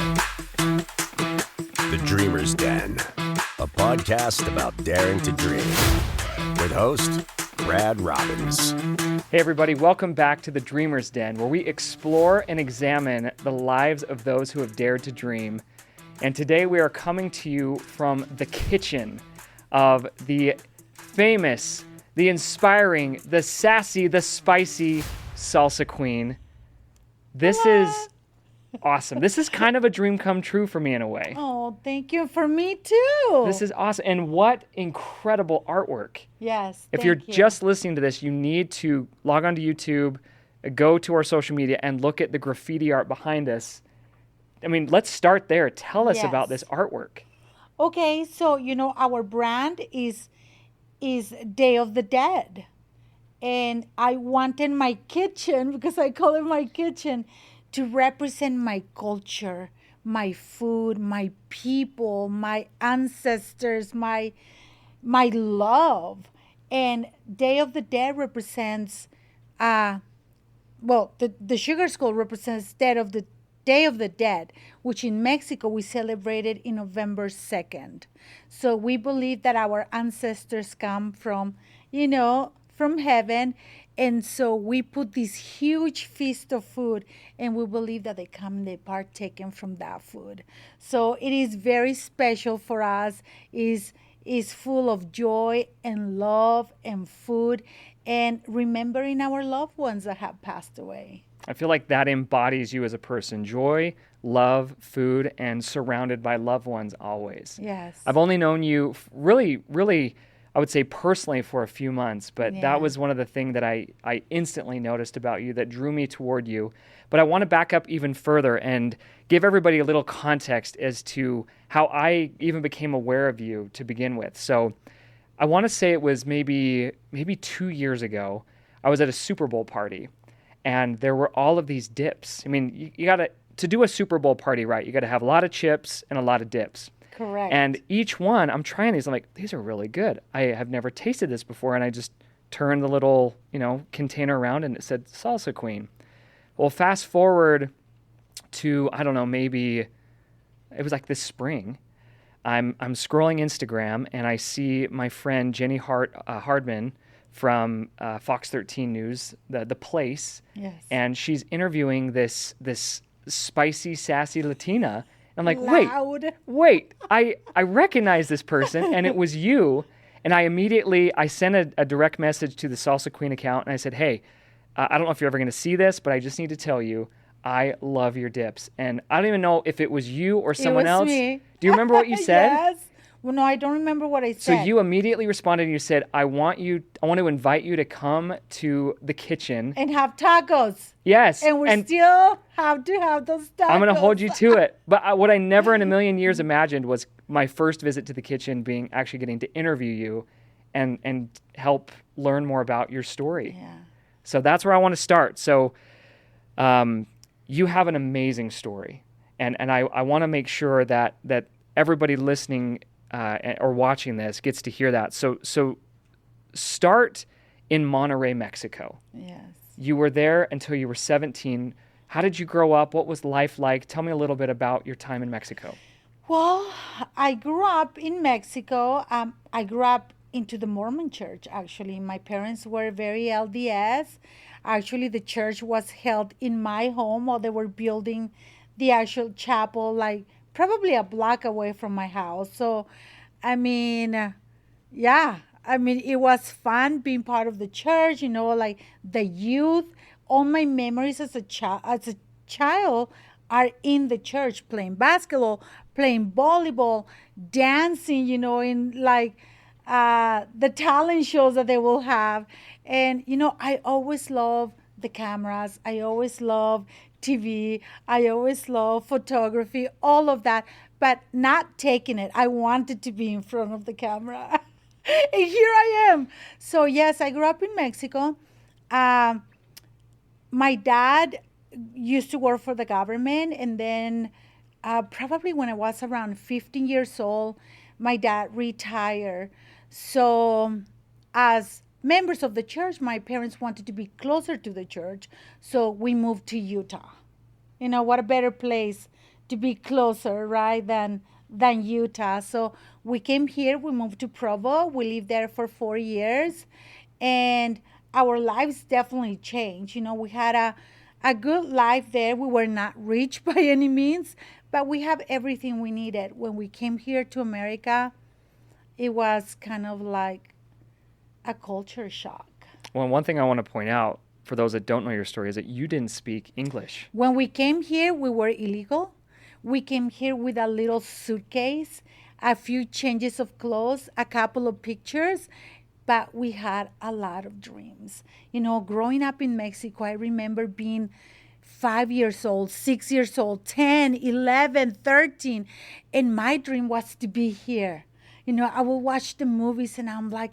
The Dreamer's Den, a podcast about daring to dream. With host, Brad Robbins. Hey everybody, welcome back to The Dreamer's Den, where we explore and examine the lives of those who have dared to dream. And today we are coming to you from the kitchen of the famous, the inspiring, the sassy, the spicy Salsa Queen. This is awesome. This is kind of a dream come true for me in a way. Oh, thank you. For me too. This is awesome. And what incredible artwork. Yes. If you're just listening to this, you need to log onto YouTube, go to our social media, and look at the graffiti art behind us. I mean, let's start there. Tell us about this artwork. Okay, so our brand is Day of the Dead. And I wanted my kitchen, because I call it my kitchen, to represent my culture, my food, my people, my ancestors, my love. And Day of the Dead represents, the sugar skull represents Day of the Dead, which in Mexico we celebrated in November 2nd. So we believe that our ancestors come from heaven. And so we put this huge feast of food, and we believe that they partaken from that food. So it is very special for us. Is full of joy and love and food and remembering our loved ones that have passed away. I feel like that embodies you as a person. Joy, love, food, and surrounded by loved ones always. Yes. I've only known you really, I would say personally for a few months, but that was one of the things that I instantly noticed about you that drew me toward you. But I want to back up even further and give everybody a little context as to how I even became aware of you to begin with. So I want to say it was maybe 2 years ago. I was at a Super Bowl party, and there were all of these dips. I mean, you got to do a Super Bowl party right, you got to have a lot of chips and a lot of dips. Correct. And each one, I'm trying these. I'm like, these are really good. I have never tasted this before. And I just turned the little, container around and it said Salsa Queen. Well, fast forward to, I don't know, maybe it was like this spring. I'm scrolling Instagram and I see my friend Jenny Hardman from Fox 13 News, the Place. Yes. And she's interviewing this spicy, sassy Latina. I'm like, wait, I recognize this person, and it was you. And I sent a direct message to the Salsa Queen account, and I said, hey, I don't know if you're ever going to see this, but I just need to tell you, I love your dips. And I don't even know if it was you or someone else. Me. Do you remember what you said? Yes. Well, no, I don't remember what I said. So you immediately responded and you said, I want to invite you to come to the kitchen. And have tacos. Yes. And we still have to have those tacos. I'm going to hold you to it. But what I never in a million years imagined was my first visit to the kitchen being actually getting to interview you and help learn more about your story. Yeah. So that's where I want to start. So you have an amazing story. And I want to make sure that everybody listening or watching this gets to hear that. So start in Monterrey, Mexico. Yes. You were there until you were 17. How did you grow up? What was life like? Tell me a little bit about your time in Mexico. Well, I grew up in Mexico. I grew up into the Mormon church, actually. My parents were very LDS. Actually, the church was held in my home while they were building the actual chapel, like probably a block away from my house. So, it was fun being part of the church, like the youth. All my memories as a child are in the church, playing basketball, playing volleyball, dancing, in like the talent shows that they will have. And, I always love the cameras. I always love TV. I always love photography, all of that, but not taking it. I wanted to be in front of the camera. And here I am. So, yes, I grew up in Mexico. My dad used to work for the government. And then probably when I was around 15 years old, my dad retired. So as members of the church, my parents wanted to be closer to the church. So we moved to Utah. What a better place to be closer, right, than Utah. So we came here. We moved to Provo. We lived there for 4 years, and our lives definitely changed. We had a good life there. We were not rich by any means, but we have everything we needed. When we came here to America, it was kind of like a culture shock. Well, one thing I want to point out for those that don't know your story is that you didn't speak English. When we came here, we were illegal. We came here with a little suitcase, a few changes of clothes, a couple of pictures, but we had a lot of dreams. Growing up in Mexico, I remember being 5 years old, 6 years old, 10, 11, 13, and my dream was to be here. I would watch the movies and I'm like,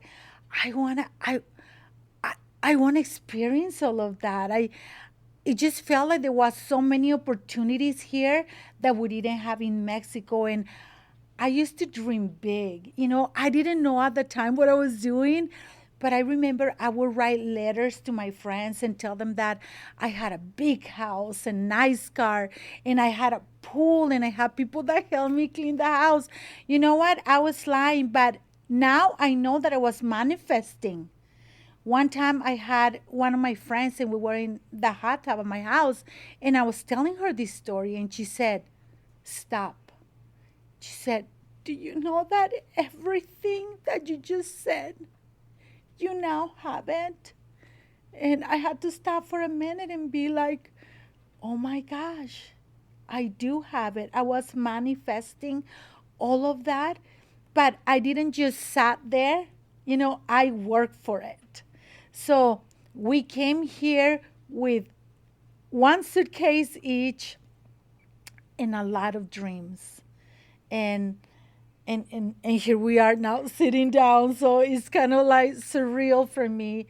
I want to experience all of that. It just felt like there was so many opportunities here that we didn't have in Mexico. And I used to dream big. I didn't know at the time what I was doing, but I remember I would write letters to my friends and tell them that I had a big house, a nice car, and I had a pool, and I had people that helped me clean the house. You know what? I was lying, but now I know that I was manifesting. One time I had one of my friends and we were in the hot tub of my house, and I was telling her this story, and she said, stop. She said, do you know that everything that you just said, you now have it? And I had to stop for a minute and be like, oh my gosh, I do have it. I was manifesting all of that, but I didn't just sat there. I worked for it. So we came here with one suitcase each and a lot of dreams. And here we are now sitting down. So it's kind of like surreal for me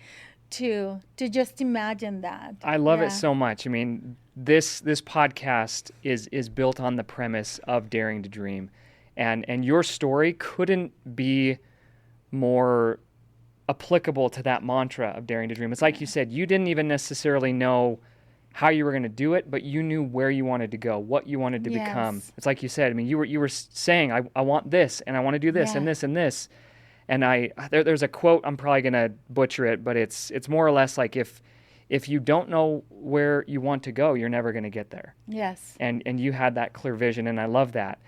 to just imagine that. I love it so much. I mean, this podcast is built on the premise of daring to dream. And your story couldn't be more applicable to that mantra of daring to dream. It's like you said, you didn't even necessarily know how you were going to do it, but you knew where you wanted to go, what you wanted to become. It's like you said, I mean, you were saying, I want this, and I want to do this, and this, and this. And there's a quote, I'm probably going to butcher it, but it's more or less like if you don't know where you want to go, you're never going to get there. Yes. And you had that clear vision, and I love that.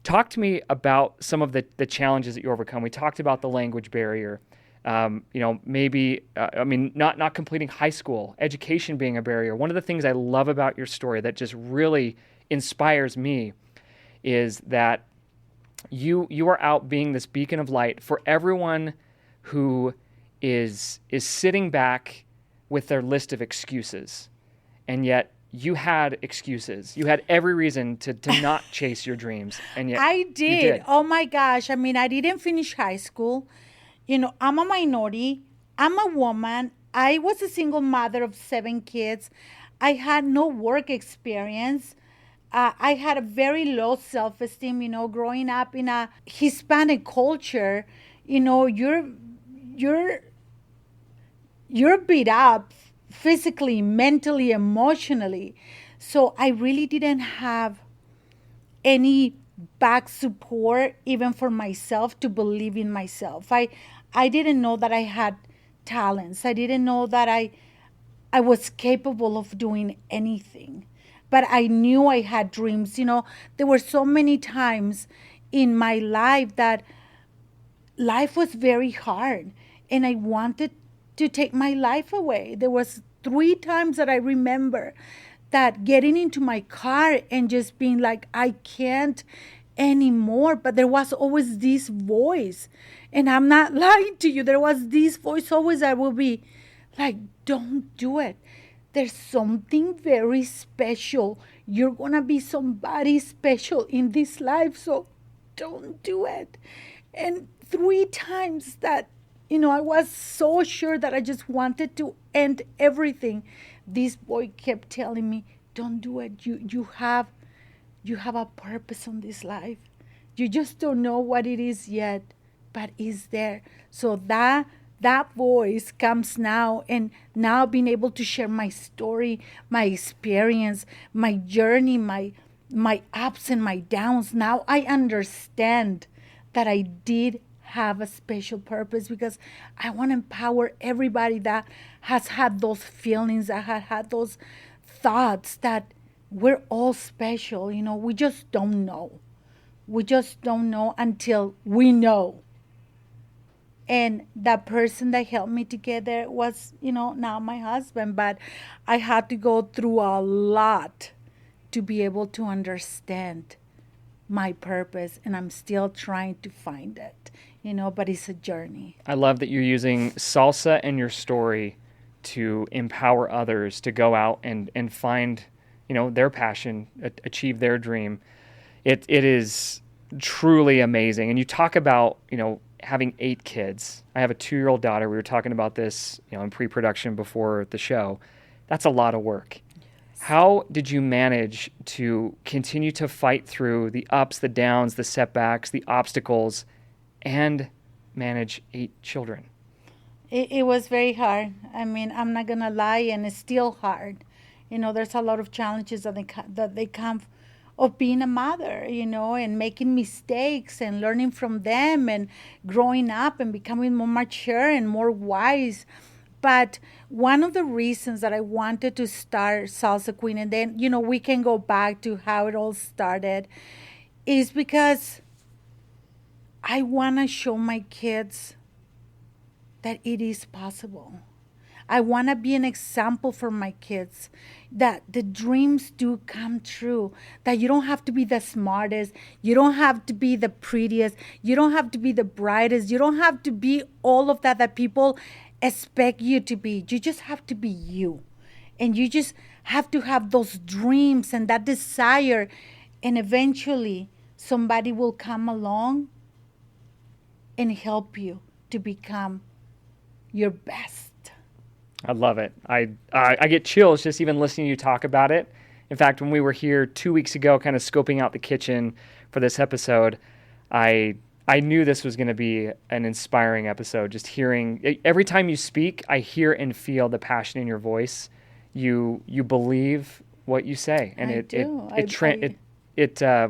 Talk to me about some of the challenges that you overcome. We talked about the language barrier. Maybe not completing high school, education being a barrier. One of the things I love about your story that just really inspires me is that you are out being this beacon of light for everyone who is sitting back with their list of excuses, and yet you had excuses. You had every reason to not chase your dreams, and yet I did. You did. Oh my gosh! I mean, I didn't finish high school. I'm a minority. I'm a woman. I was a single mother of 7 kids. I had no work experience. I had a very low self-esteem, growing up in a Hispanic culture. You're beat up physically, mentally, emotionally. So I really didn't have any back support, even for myself, to believe in myself. I didn't know that I had talents. I didn't know that I was capable of doing anything. But I knew I had dreams. There were so many times in my life that life was very hard, and I wanted to take my life away. There was 3 times that I remember that getting into my car and just being like, I can't anymore. But there was always this voice, and I'm not lying to you. There was this voice always that will be like, don't do it. There's something very special. You're going to be somebody special in this life, so don't do it. And 3 times that, I was so sure that I just wanted to end everything, this boy kept telling me, don't do it. You have a purpose on this life. You just don't know what it is yet, but it's there. So that voice comes now, and now being able to share my story, my experience, my journey, my my ups and my downs. Now I understand that I did have a special purpose, because I want to empower everybody that has had those feelings, that had those thoughts, that we're all special. We just don't know. We just don't know until we know. And that person that helped me to get there was, now my husband. But I had to go through a lot to be able to understand my purpose, and I'm still trying to find it, but it's a journey. I love that you're using salsa and your story to empower others to go out and find, their passion, achieve their dream. It is truly amazing. And you talk about, having 8 kids. I have a 2-year-old daughter. We were talking about this, in pre-production before the show. That's a lot of work. How did you manage to continue to fight through the ups, the downs, the setbacks, the obstacles, and manage 8 children? It was very hard. I mean, I'm not going to lie, and it's still hard. There's a lot of challenges that they come of being a mother, and making mistakes and learning from them and growing up and becoming more mature and more wise. But one of the reasons that I wanted to start Salsa Queen, and then, we can go back to how it all started, is because I want to show my kids that it is possible. I want to be an example for my kids, that the dreams do come true, that you don't have to be the smartest, you don't have to be the prettiest, you don't have to be the brightest, you don't have to be all of that people expect you to be. You just have to be you. And you just have to have those dreams and that desire, and eventually somebody will come along and help you to become your best. I love it. I get chills just even listening to you talk about it. In fact, when we were here 2 weeks ago, kind of scoping out the kitchen for this episode, I knew this was going to be an inspiring episode. Just hearing, every time you speak, I hear and feel the passion in your voice. You believe what you say, and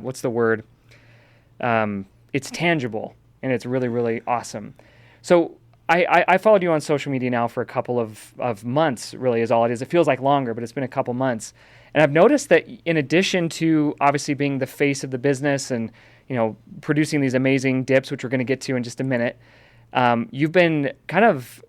what's the word? It's tangible, and it's really, really awesome. So I followed you on social media now for a couple of months, really is all it is. It feels like longer, but it's been a couple months. And I've noticed that in addition to obviously being the face of the business and, producing these amazing dips, which we're going to get to in just a minute, you've been kind of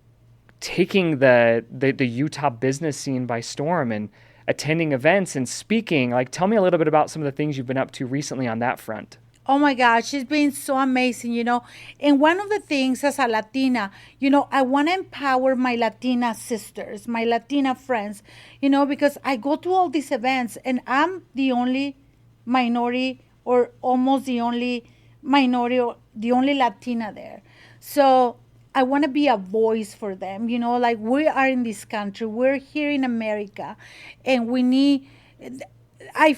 taking the Utah business scene by storm and attending events and speaking. Like, tell me a little bit about some of the things you've been up to recently on that front. Oh my gosh, it's been so amazing, And one of the things as a Latina, I want to empower my Latina sisters, my Latina friends, because I go to all these events and I'm the only minority, or almost the only minority, or the only Latina there. So I want to be a voice for them, like we are in this country, we're here in America, and we need... I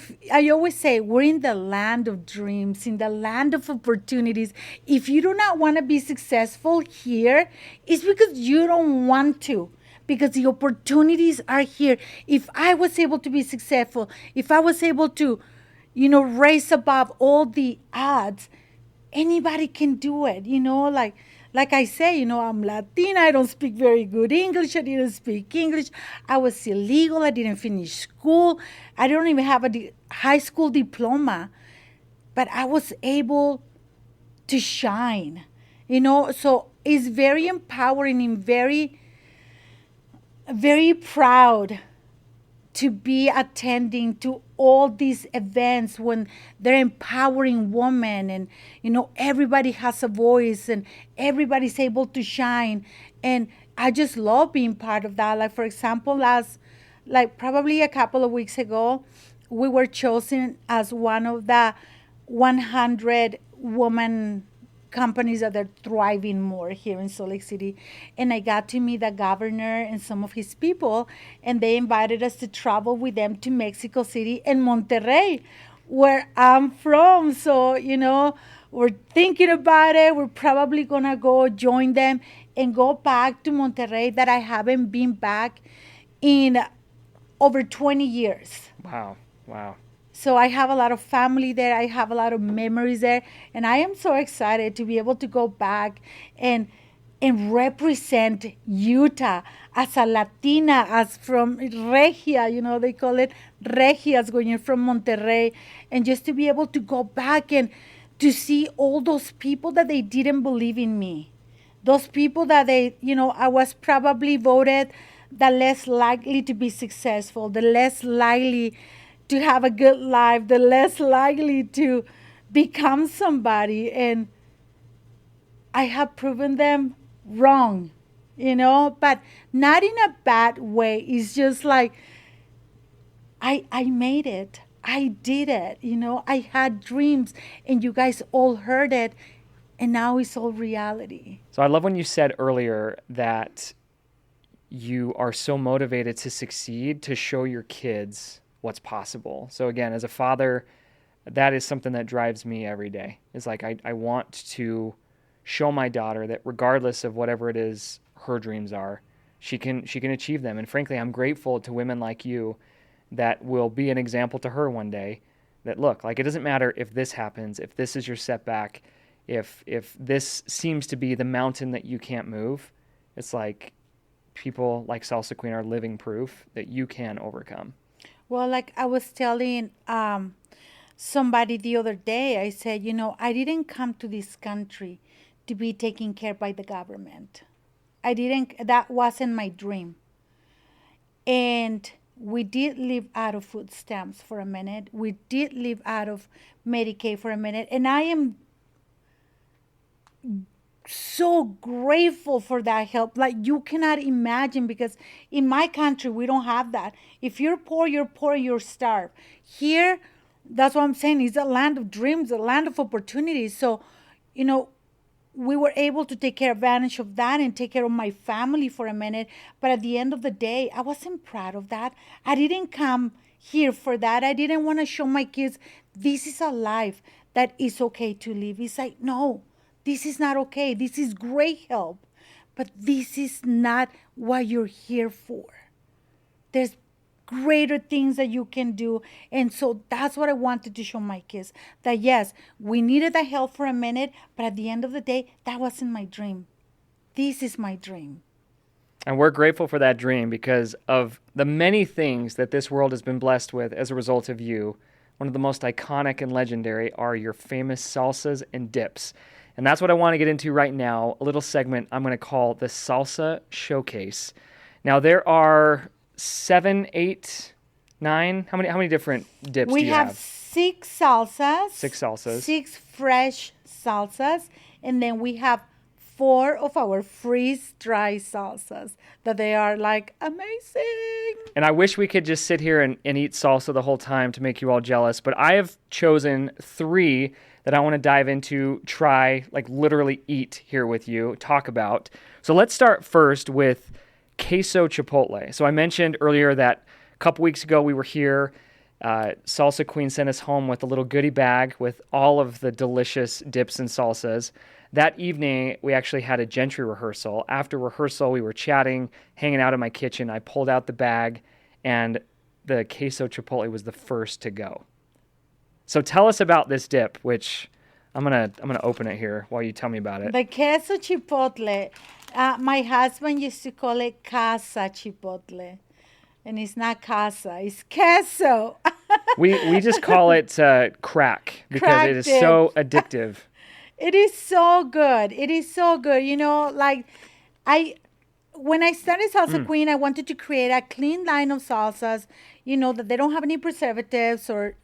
always say we're in the land of dreams, in the land of opportunities. If you do not want to be successful here, it's because you don't want to, because the opportunities are here. If I was able to be successful, if I was able to, raise above all the odds, anybody can do it, Like I say, I'm Latina. I don't speak very good English. I didn't speak English. I was illegal. I didn't finish school. I don't even have a high school diploma. But I was able to shine, So it's very empowering and very, very proud to be attending to all these events when they're empowering women, and everybody has a voice and everybody's able to shine. And I just love being part of that. Like, for example, probably a couple of weeks ago, we were chosen as one of the 100 women companies that are thriving more here in Salt Lake City. And I got to meet the governor and some of his people, and they invited us to travel with them to Mexico City and Monterrey, where I'm from. So, we're thinking about it. We're probably going to go join them and go back to Monterrey, that I haven't been back in over 20 years. Wow. So I have a lot of family there. I have a lot of memories there. And I am so excited to be able to go back and represent Utah as a Latina, as from Regia, they call it Regias when you're from Monterrey, and just to be able to go back and to see all those people that they didn't believe in me. Those people that I was probably voted the less likely to be successful, the less likely to have a good life, the less likely to become somebody. And I have proven them wrong, but not in a bad way. It's just like, I made it. I did it. I had dreams and you guys all heard it. And now it's all reality. So I love when you said earlier that you are so motivated to succeed, to show your kids what's possible. So again, as a father, that is something that drives me every day. It's like I want to show my daughter that regardless of whatever it is her dreams are, she can achieve them. And frankly, I'm grateful to women like you that will be an example to her one day that, look, like, it doesn't matter if this happens, if this is your setback, if this seems to be the mountain that you can't move. It's like people like Salsa Queen are living proof that you can overcome. Well, like I was telling somebody the other day, I said, I didn't come to this country to be taken care by the government. That wasn't my dream. And we did live out of food stamps for a minute. We did live out of Medicaid for a minute. And I am so grateful for that help. Like, you cannot imagine, because in my country, we don't have that. If you're poor, you're starved. Here, that's what I'm saying, it's a land of dreams, a land of opportunities. So, we were able to take advantage of that and take care of my family for a minute. But at the end of the day, I wasn't proud of that. I didn't come here for that. I didn't want to show my kids, this is a life that is okay to live. It's like, no, this is not okay. This is great help, but this is not what you're here for. There's greater things that you can do. And so that's what I wanted to show my kids, that yes, we needed the help for a minute, but at the end of the day, that wasn't my dream. This is my dream. And we're grateful for that dream because of the many things that this world has been blessed with as a result of you. One of the most iconic and legendary are your famous salsas and dips. And that's what I want to get into right now, a little segment I'm going to call the Salsa Showcase. Now, there are 7, 8, 9, how many different dips do you have? We have 6 salsas. 6 salsas. 6 fresh salsas. And then we have 4 of our freeze-dry salsas that they are like amazing. And I wish we could just sit here and eat salsa the whole time to make you all jealous, but I have chosen 3 that I want to dive into, try, like literally eat here with you, talk about. So let's start first with queso chipotle. So I mentioned earlier that a couple weeks ago we were here. Salsa Queen sent us home with a little goodie bag with all of the delicious dips and salsas. That evening, we actually had a gentry rehearsal. After rehearsal, we were chatting, hanging out in my kitchen. I pulled out the bag, and the queso chipotle was the first to go. So tell us about this dip, which I'm gonna open it here while you tell me about it. The queso chipotle, my husband used to call it casa chipotle, and it's not casa, it's queso. we just call it crack because crack it is dip. so addictive. It is so good. It is so good. When I started Salsa Queen, I wanted to create a clean line of salsas, that they don't have any preservatives or,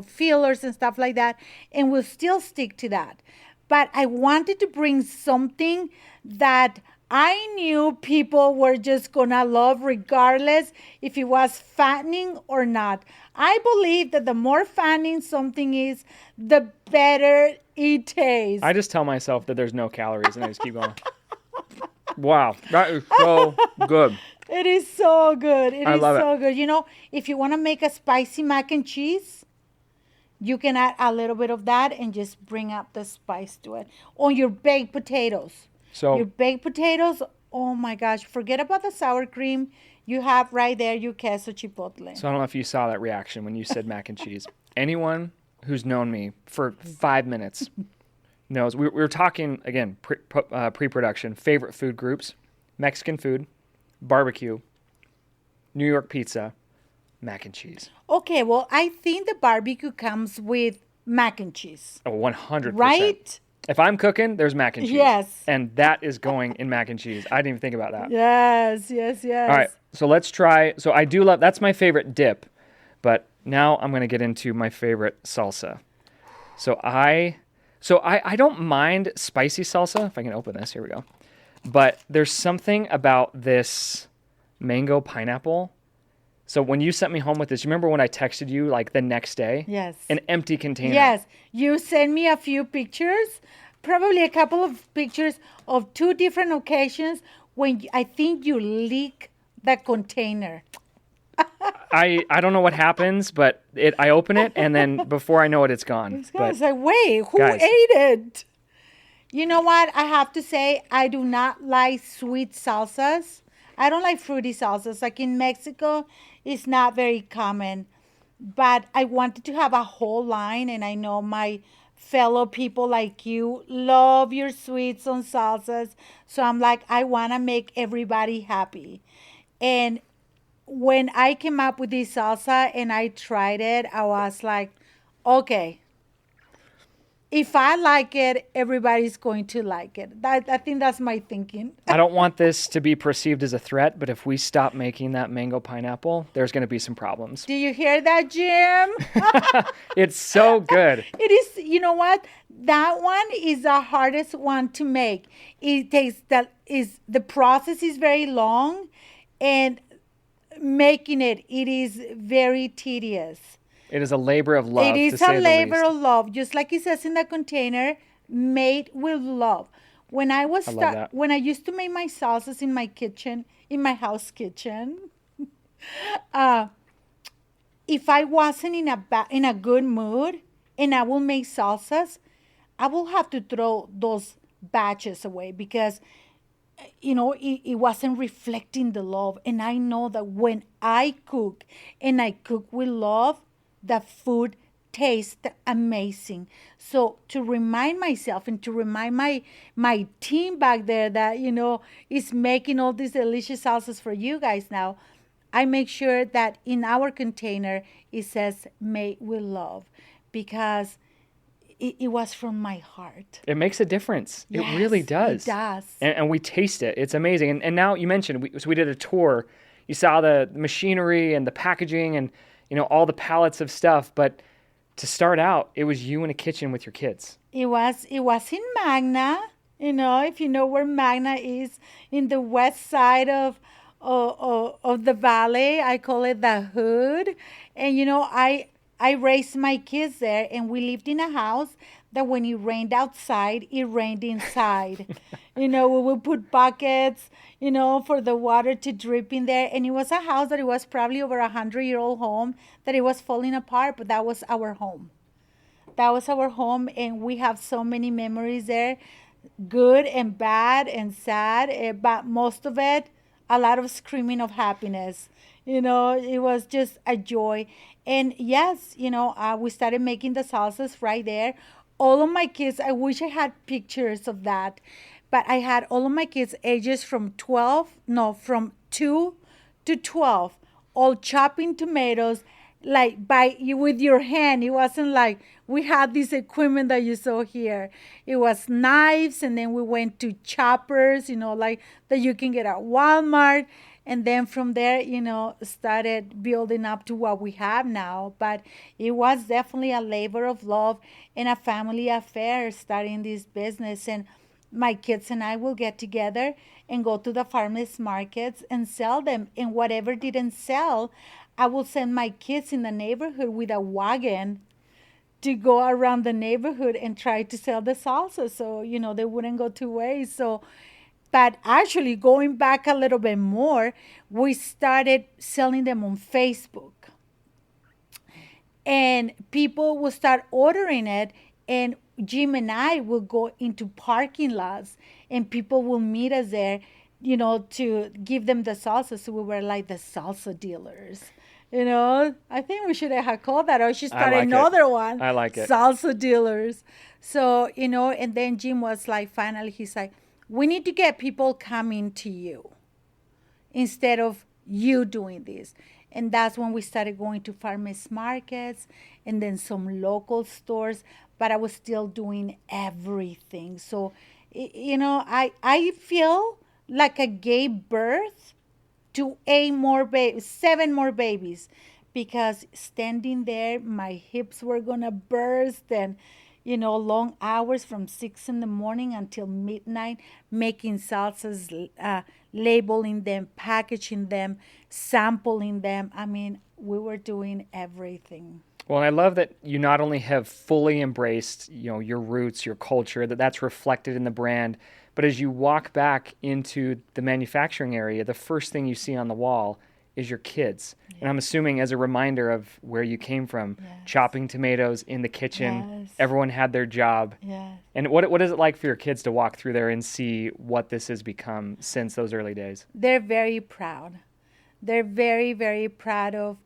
fillers and stuff like that. And we'll still stick to that. But I wanted to bring something that I knew people were just going to love regardless if it was fattening or not. I believe that the more fattening something is, the better it tastes. I just tell myself that there's no calories and I just keep going. Wow, that is so good. It is so good. I love so good. If you want to make a spicy mac and cheese, you can add a little bit of that and just bring up the spice to it. On your baked potatoes. So your baked potatoes, oh my gosh, forget about the sour cream. You have right there your queso chipotle. So I don't know if you saw that reaction when you said mac and cheese. anyone who's known me for 5 minutes knows. We were talking, again, pre-production, favorite food groups, Mexican food, barbecue, New York pizza, mac and cheese. Okay, well, I think the barbecue comes with mac and cheese. Oh, 100%. Right? If I'm cooking, there's mac and cheese. Yes. And that is going in mac and cheese. I didn't even think about that. Yes. All right, so let's try. So I do love, that's my favorite dip, but now I'm going to get into my favorite salsa. So I don't mind spicy salsa. If I can open this, here we go. But there's something about this mango pineapple. So when you sent me home with this, you remember when I texted you like the next day? Yes. An empty container. Yes. You sent me a few pictures, probably a couple of pictures of 2 different occasions when I think you leak the container. I don't know what happens, but I open it, and then before I know it, it's gone. It's like, wait, who guys, ate it? You know what? I have to say, I do not like sweet salsas. I don't like fruity salsas. Like in Mexico, it's not very common. But I wanted to have a whole line, and I know my fellow people like you love your sweets and salsas. So I'm like, I want to make everybody happy. And when I came up with this salsa and I tried it, I was like, okay, if I like it, everybody's going to like it. I think that's my thinking. I don't want this to be perceived as a threat, but if we stop making that mango pineapple, there's going to be some problems. Do you hear that, Jim? It's so good. It is, you know what? That one is the hardest one to make. It takes the process is very long, and making it is very tedious. It is a labor of love. It is a labor of love, just like it says in the container, made with love. When I used to make my salsas in my kitchen, in my house kitchen, if I wasn't in a good mood and I will make salsas, I will have to throw those batches away because it wasn't reflecting the love. And I know that when I cook and I cook with love, the food tastes amazing. So to remind myself and to remind my team back there that, is making all these delicious salsas for you guys now, I make sure that in our container it says made with love because it was from my heart. It makes a difference. Yes, it really does. It does. And we taste it. It's amazing. And now you mentioned, we did a tour. You saw the machinery and the packaging and, all the pallets of stuff. But to start out, it was you in a kitchen with your kids. It was in Magna. If you know where Magna is, in the west side of the valley. I call it the hood. And, I raised my kids there, and we lived in a house that when it rained outside, it rained inside. We would put buckets, for the water to drip in there. And it was a house that it was probably over 100-year-old home that it was falling apart, but that was our home. That was our home, and we have so many memories there, good and bad and sad, but most of it, a lot of screaming of happiness. It was just a joy. And yes, we started making the salsas right there. All of my kids, I wish I had pictures of that, but I had all of my kids ages from 2 to 12, all chopping tomatoes, like with your hand. It wasn't like we had this equipment that you saw here. It was knives, and then we went to choppers, like that you can get at Walmart. And then from there, started building up to what we have now. But it was definitely a labor of love and a family affair starting this business. And my kids and I will get together and go to the farmers markets and sell them. And whatever didn't sell, I will send my kids in the neighborhood with a wagon to go around the neighborhood and try to sell the salsa. So, they wouldn't go 2 ways. But actually, going back a little bit more, we started selling them on Facebook. And people will start ordering it, and Jim and I will go into parking lots, and people will meet us there, to give them the salsa. So we were like the salsa dealers. I think we should have called that, or should I start like it. another one. I like it. Salsa dealers. So, and then Jim was like, finally, he's like, we need to get people coming to you instead of you doing this. And that's when we started going to farmers markets and then some local stores, but I was still doing everything. So, I feel like I gave birth to 7 more babies, because standing there, my hips were gonna burst, and long hours from 6 in the morning until midnight, making salsas, labeling them, packaging them, sampling them. I mean, we were doing everything. Well, and I love that you not only have fully embraced, your roots, your culture, that's reflected in the brand, but as you walk back into the manufacturing area, the first thing you see on the wall is your kids. Yeah. And I'm assuming as a reminder of where you came from, yes. Chopping tomatoes in the kitchen, yes. Everyone had their job. Yes. And what is it like for your kids to walk through there and see what this has become since those early days? They're very proud. They're very, very proud of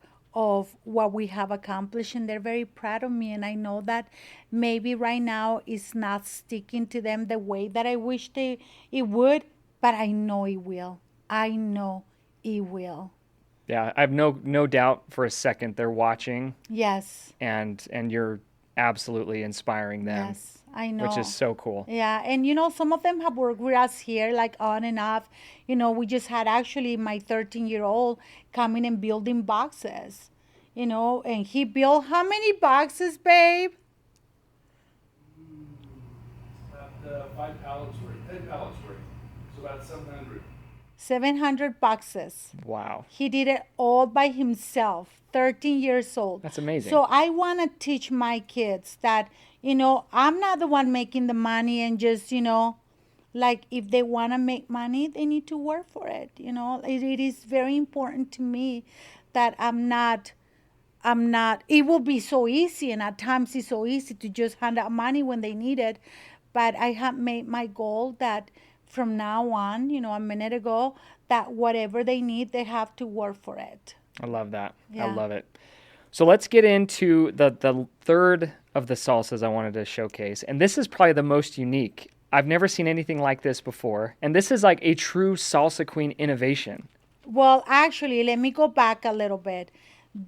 what we have accomplished, and they're very proud of me. And I know that maybe right now it's not sticking to them the way that I wish it would, but I know it will. I know it will. Yeah, I have no doubt for a second they're watching. Yes. And you're absolutely inspiring them. Yes, I know. Which is so cool. Yeah, and some of them have worked with us here, like on and off. We just had actually my 13-year-old coming and building boxes, and he built how many boxes, babe? About 5 pallets worth, 10 pallets worth. So about 700. 700 boxes. Wow. He did it all by himself, 13 years old. That's amazing. So I want to teach my kids that, I'm not the one making the money, and just, like, if they want to make money, they need to work for it. It is very important to me that I'm not, it will be so easy, and at times it's so easy to just hand out money when they need it. But I have made my goal that from now on, a minute ago, that whatever they need, they have to work for it. I love that. Yeah. I love it. So let's get into the third of the salsas I wanted to showcase. And this is probably the most unique. I've never seen anything like this before. And this is like a true Salsa Queen innovation. Well, actually, let me go back a little bit.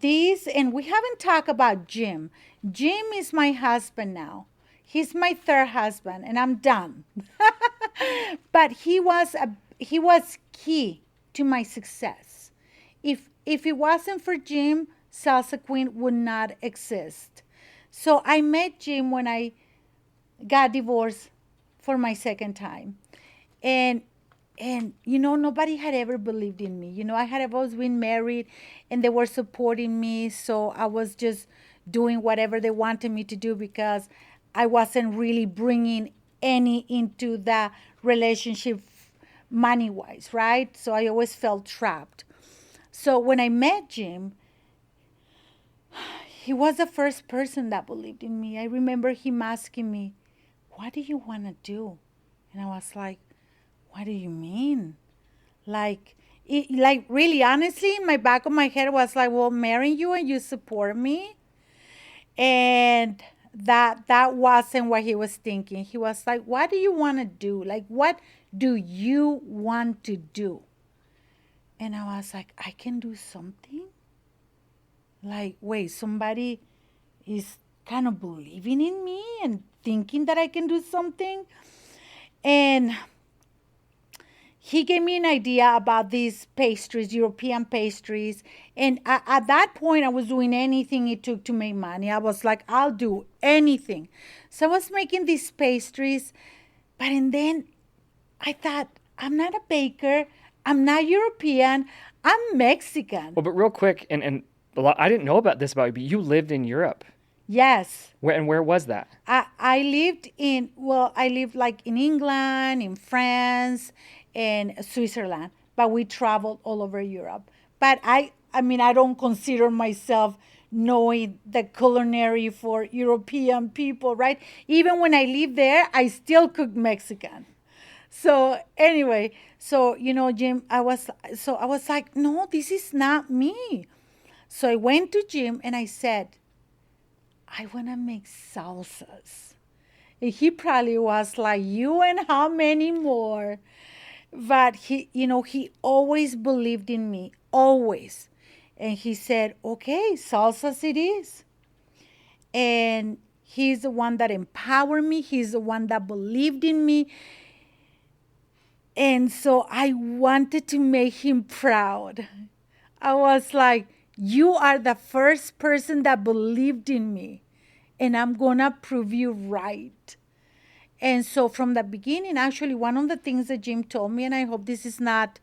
And we haven't talked about Jim. Jim is my husband now. He's my third husband, and I'm done. But he was key to my success. If it wasn't for Jim, Salsa Queen would not exist. So I met Jim when I got divorced for my second time. And nobody had ever believed in me. I had always been married, and they were supporting me. So I was just doing whatever they wanted me to do, because I wasn't really bringing any into the relationship money-wise, right? So I always felt trapped. So when I met Jim, he was the first person that believed in me. I remember him asking me, "What do you want to do?" And I was like, "What do you mean?" Like really, honestly, in my back of my head was like, "Well, marry you and you support me." And that wasn't what he was thinking. He was like, "What do you want to do? Like, what do you want to do?" And I was like, "I can do something?" Like, wait, somebody is kind of believing in me and thinking that I can do something? And he gave me an idea about these pastries, European pastries. And at that point, I was doing anything it took to make money. I was like, I'll do anything. So I was making these pastries. And then I thought, I'm not a baker. I'm not European. I'm Mexican. Well, but real quick, and I didn't know about this about you, but you lived in Europe. Yes. Where was that? I lived like in England, in France, and Switzerland, but we traveled all over Europe. But I don't consider myself knowing the culinary for European people, right? Even when I lived there, I still cook Mexican. So anyway, Jim, I was like, no, this is not me. So I went to Jim and I said, I want to make salsas. And he probably was like, you and how many more? But he always believed in me, always. And he said, okay, salsas it is. And he's the one that empowered me. He's the one that believed in me. And so I wanted to make him proud. I was like, you are the first person that believed in me, and I'm going to prove you right. And so from the beginning, actually, one of the things that Jim told me, and I hope this is not,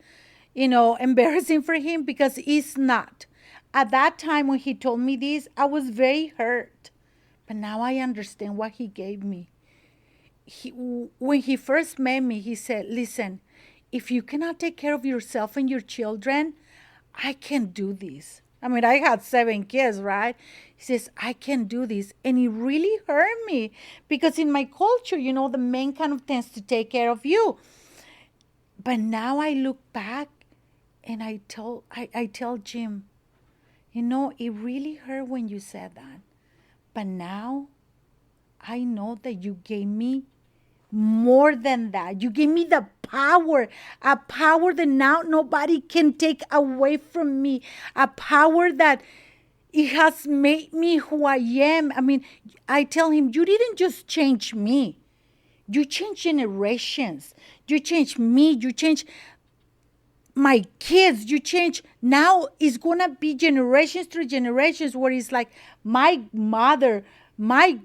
embarrassing for him, because it's not. At that time when he told me this, I was very hurt. But now I understand what he gave me. When he first met me, he said, listen, if you cannot take care of yourself and your children, I can't do this. I mean, I had 7 kids, right? He says, I can't do this. And it really hurt me because in my culture, the man kind of tends to take care of you. But now I look back and I tell Jim, it really hurt when you said that. But now I know that you gave me more than that. You gave me the power, a power that now nobody can take away from me, a power that it has made me who I am. I mean, I tell him, you didn't just change me. You changed generations. You changed me. You changed my kids. You changed. Now it's going to be generations through generations where it's like my mother, my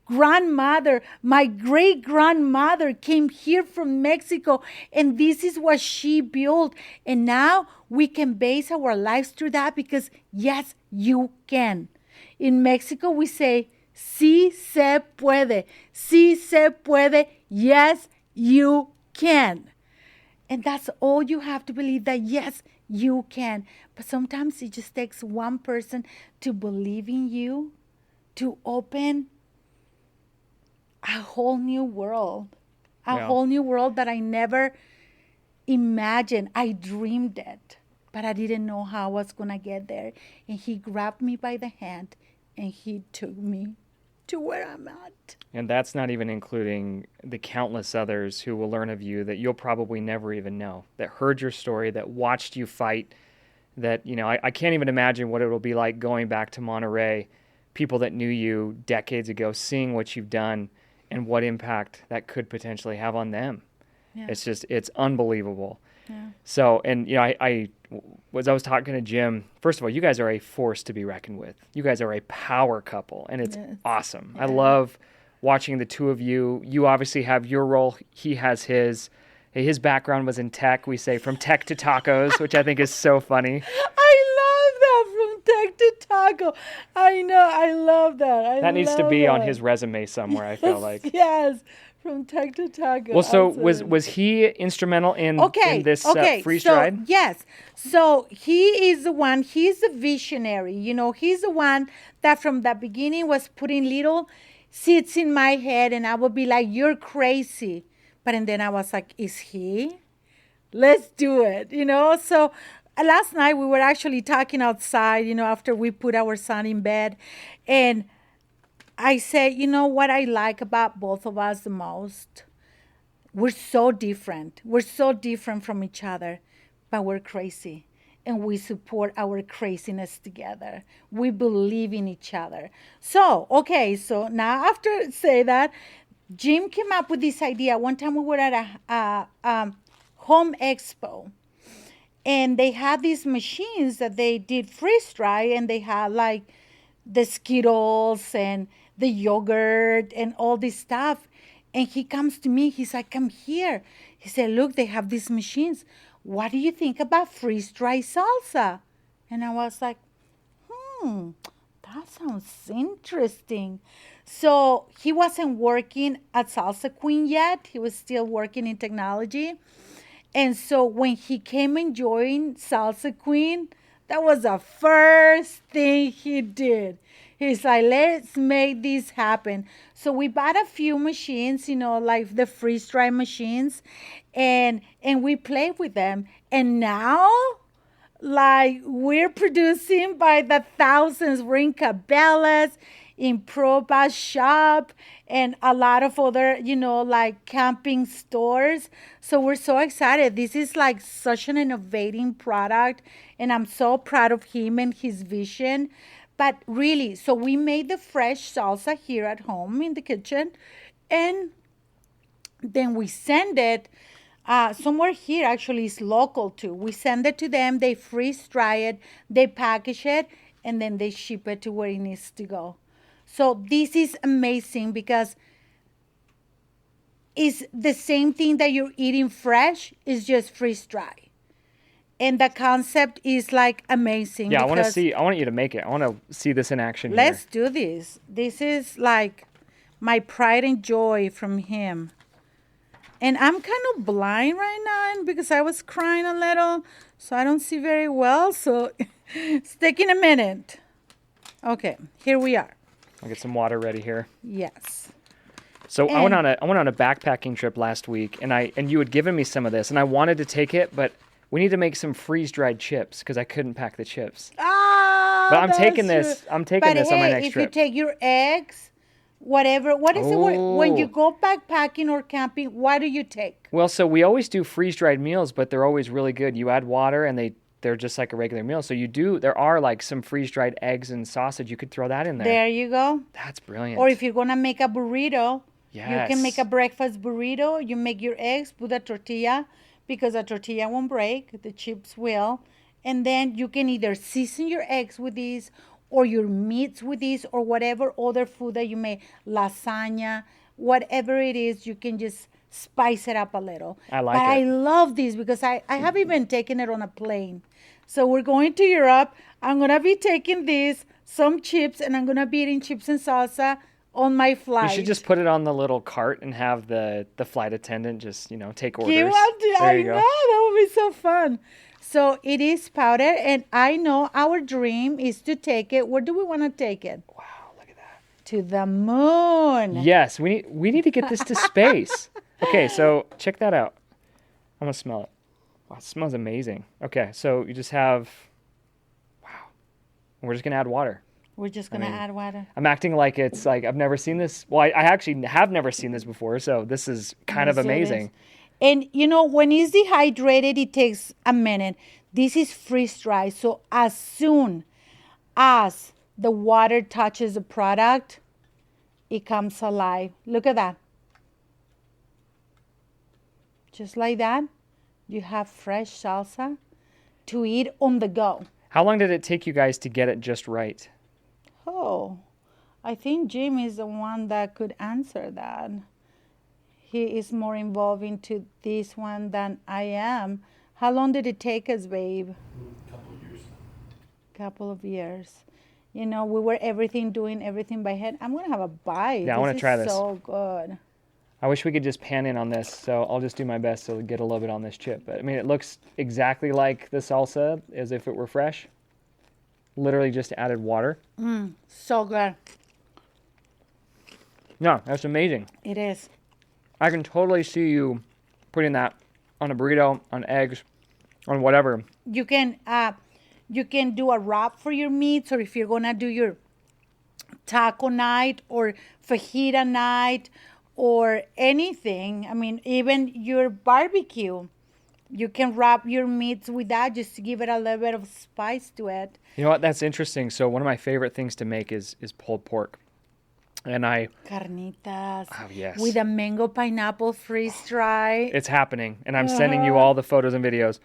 grandmother, my great grandmother came here from Mexico, and this is what she built. And now we can base our lives through that because, yes, you can. In Mexico, we say, sí se puede. Sí se puede. Yes, you can. And that's all you have to believe, that yes, you can. But sometimes it just takes one person to believe in you, to open a whole new world, whole new world that I never imagined. I dreamed it, but I didn't know how I was going to get there. And he grabbed me by the hand and he took me to where I'm at. And that's not even including the countless others who will learn of you that you'll probably never even know, that heard your story, that watched you fight, that, I can't even imagine what it will be like going back to Monterrey, people that knew you decades ago, seeing what you've done and what impact that could potentially have on them. Yeah. It's unbelievable. Yeah. So, and, I was talking to Jim, first of all, you guys are a force to be reckoned with. You guys are a power couple, and it's awesome. Yeah. I love watching the two of you. You obviously have your role. He has his. His background was in tech. We say from tech to tacos, which I think is so funny. I love that, from tech to taco. I know. I love that. That needs to be on his resume somewhere, I feel like. Yes. From tech to taco. Well, so was he instrumental in this freeze dried? Yes. So he is the one, he's the visionary. He's the one that from the beginning was putting little seeds in my head, and I would be like, you're crazy. And then I was like, is he? Let's do it, So last night we were actually talking outside, after we put our son in bed. And I said, what I like about both of us the most? We're so different. We're so different from each other, but we're crazy. And we support our craziness together. We believe in each other. So now after say that, Jim came up with this idea. One time we were at a home expo, and they had these machines that they did freeze dry, and they had like the Skittles and the yogurt and all this stuff. And he comes to me. He's like, come here. He said, look, they have these machines. What do you think about freeze dry salsa? And I was like, that sounds interesting. So he wasn't working at Salsa Queen yet. He was still working in technology. And so when he came and joined Salsa Queen, that was the first thing he did. He's like, let's make this happen. So we bought a few machines, like the freeze dry machines, and we played with them. And now, Like we're producing by the thousands. We're in Cabela's, in Proba Shop, and a lot of other, like camping stores. So we're so excited. This is like such an innovating product, and I'm so proud of him and his vision. But really, so we made the fresh salsa here at home in the kitchen, and then we send it somewhere here. Actually, it's local too. We send it to them. They freeze dry it, they package it, and then they ship it to where it needs to go. So this is amazing because it's the same thing that you're eating fresh. It's just freeze dry, and the concept is like amazing. Yeah, I want to see. I want you to make it. I want to see this in action. Let's do this. This is like my pride and joy from him. And I'm kind of blind right now because I was crying a little, so I don't see very well. So it's taking a minute. Okay, here we are. I'll get some water ready here. Yes. So I went on a backpacking trip last week, and you had given me some of this, and I wanted to take it, but we need to make some freeze dried chips because I couldn't pack the chips. Ah, but I'm taking this. I'm taking this on my next trip. If you take your eggs, whatever. What is the word? When you go backpacking or camping, what do you take? Well, so we always do freeze-dried meals, but they're always really good. You add water, and they're just like a regular meal. So there are like some freeze-dried eggs and sausage. You could throw that in there. There you go. That's brilliant. Or if you're going to make a burrito, yes. You can make a breakfast burrito. You make your eggs, put a tortilla, because a tortilla won't break. The chips will. And then you can either season your eggs with these or your meats with this, or whatever other food that you make, lasagna, whatever it is, you can just spice it up a little. I like it. But I love this because I have even taken it on a plane. So we're going to Europe. I'm going to be taking this, some chips, and I'm going to be eating chips and salsa on my flight. You should just put it on the little cart and have the flight attendant just, take orders. I know, that would be so fun. So it is powder, and I know our dream is to take it. Where do we want to take it? Wow, look at that. To the moon. Yes, we need to get this to space. Okay, so check that out. I'm going to smell it. Wow, it smells amazing. Okay, so you just have, wow. We're just going to add water. We're just going to add water. I'm acting like it's like I've never seen this. Well, I actually have never seen this before, so this is kind of amazing. And, when it's dehydrated, it takes a minute. This is freeze-dry. So as soon as the water touches the product, it comes alive. Look at that. Just like that, you have fresh salsa to eat on the go. How long did it take you guys to get it just right? Oh, I think Jim is the one that could answer that. He is more involved into this one than I am. How long did it take us, babe? Couple of years. We were doing everything by hand. I'm going to have a bite. Yeah, I want to try this. So good. I wish we could just pan in on this, so I'll just do my best to get a little bit on this chip. But, it looks exactly like the salsa as if it were fresh. Literally just added water. So good. No, that's amazing. It is. I can totally see you putting that on a burrito, on eggs, on whatever. You can do a wrap for your meats, or if you're gonna do your taco night or fajita night or anything. Even your barbecue, you can wrap your meats with that just to give it a little bit of spice to it. You know what? That's interesting. So one of my favorite things to make is pulled pork. And carnitas. Oh, yes. With a mango pineapple freeze dry. It's happening. And I'm sending you all the photos and videos.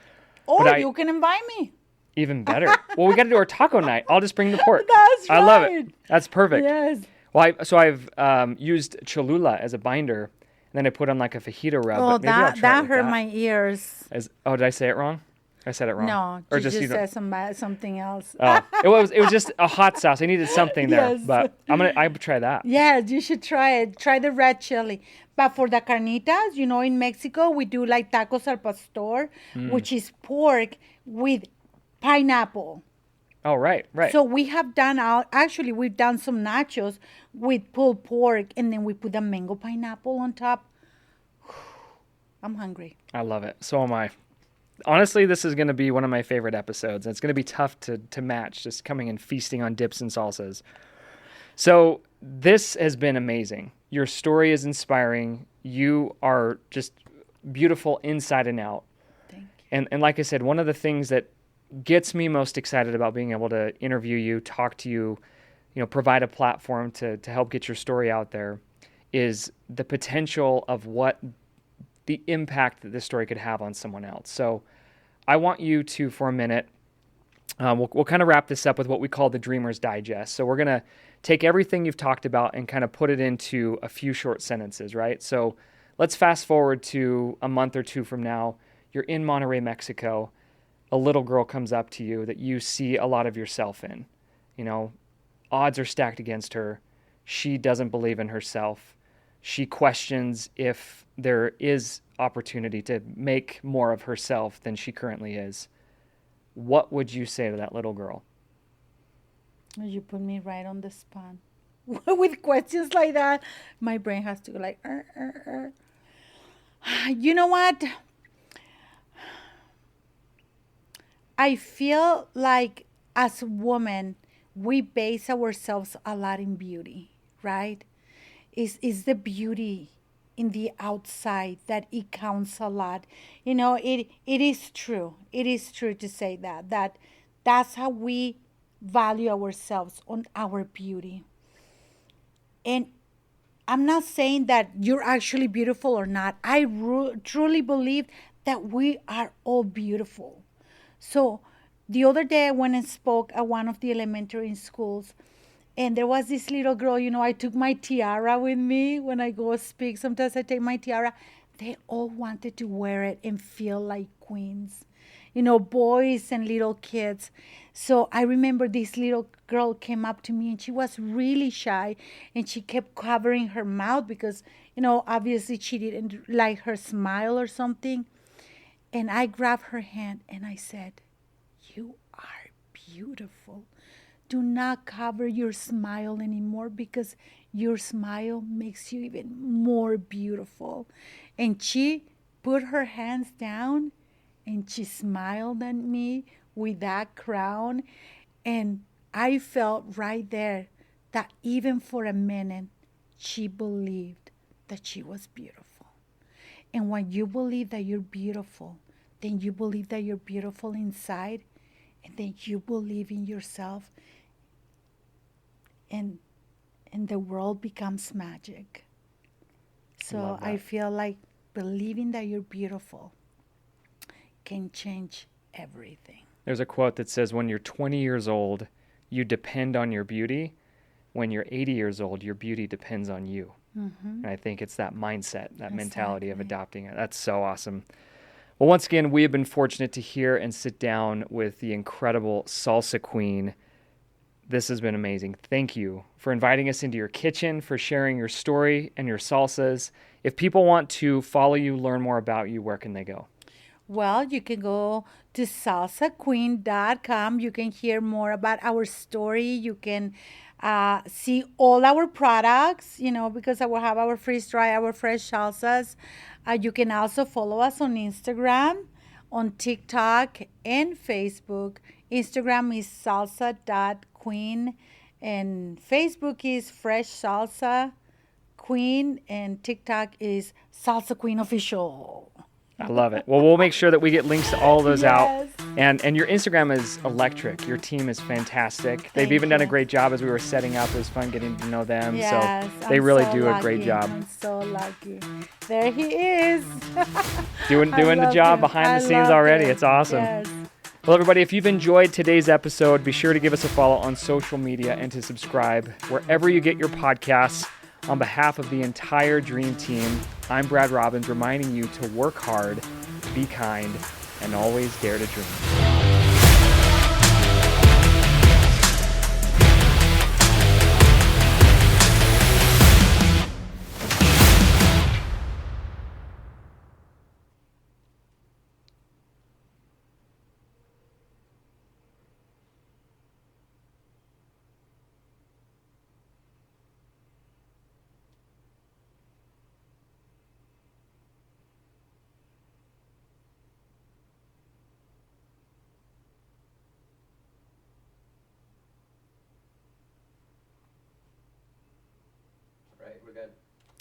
Or you can invite me. Even better. Well, we got to do our taco night. I'll just bring the pork. That's right. I love it. That's perfect. Yes. Well, I've used Cholula as a binder, and then I put on like a fajita rub. Oh, but maybe I'll try that hurt my ears. Did I say it wrong? I said it wrong. No, or you just said something else. Oh, it was just a hot sauce. I needed something there, Yes. but I would try that. Yes, you should try it. Try the red chili. But for the carnitas, in Mexico, we do like tacos al pastor, which is pork with pineapple. Oh, right. So we have we've done some nachos with pulled pork, and then we put the mango pineapple on top. I'm hungry. I love it. So am I. honestly, this is going to be one of my favorite episodes. It's going to be tough to match, just coming and feasting on dips and salsas. So this has been amazing. Your story is inspiring. You are just beautiful inside and out. Thank you. And like I said, one of the things that gets me most excited about being able to interview you, talk to you, provide a platform to help get your story out there is the potential of what the impact that this story could have on someone else. So I want you to, for a minute, we'll kind of wrap this up with what we call the Dreamer's Digest. So we're going to take everything you've talked about and kind of put it into a few short sentences, right? So let's fast forward to a month or two from now. You're in Monterrey, Mexico. A little girl comes up to you that you see a lot of yourself in. Odds are stacked against her. She doesn't believe in herself. She questions if there is opportunity to make more of herself than she currently is. What would you say to that little girl? You put me right on the spot. With questions like that, my brain has to go like, You know what? I feel like as women, we base ourselves a lot in beauty, right? Is the beauty in the outside that it counts a lot. It is true. It is true to say that's how we value ourselves on our beauty. And I'm not saying that you're actually beautiful or not. I truly believe that we are all beautiful. So the other day I went and spoke at one of the elementary schools, and there was this little girl. I took my tiara with me when I go speak. Sometimes I take my tiara. They all wanted to wear it and feel like queens, boys and little kids. So I remember this little girl came up to me and she was really shy and she kept covering her mouth because, obviously she didn't like her smile or something. And I grabbed her hand and I said, "You are beautiful. Do not cover your smile anymore because your smile makes you even more beautiful." And she put her hands down and she smiled at me with that crown. And I felt right there that even for a minute, she believed that she was beautiful. And when you believe that you're beautiful, then you believe that you're beautiful inside, and then you believe in yourself, and the world becomes magic. So I feel like believing that you're beautiful can change everything. There's a quote that says, when you're 20 years old, you depend on your beauty. When you're 80 years old, your beauty depends on you. And I think it's that mindset, that mentality of adopting it. That's so awesome. Well, once again, we have been fortunate to hear and sit down with the incredible Salsa Queen. This has been amazing. Thank you for inviting us into your kitchen, for sharing your story and your salsas. If people want to follow you, learn more about you, where can they go? Well, you can go to salsaqueen.com. You can hear more about our story. You can see all our products, because I will have our freeze-dry, our fresh salsas. You can also follow us on Instagram, on TikTok, and Facebook. Instagram is salsa.queen, and Facebook is Fresh Salsa Queen, and TikTok is Salsa Queen Official. I love it. Well, we'll make sure that we get links to all those out. Yes. And your Instagram is electric. Your team is fantastic. They've even done a great job as we were setting up. It was fun getting to know them. Yes, so they really do lucky. a great job. I'm so lucky. There he is. doing the job behind the scenes already. It's awesome. Yes. Well, everybody, if you've enjoyed today's episode, be sure to give us a follow on social media and to subscribe wherever you get your podcasts. On behalf of the entire Dream Team, I'm Brad Robbins, reminding you to work hard, be kind, and always dare to dream.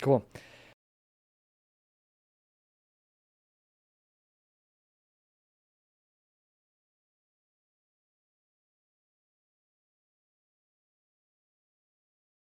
Cool.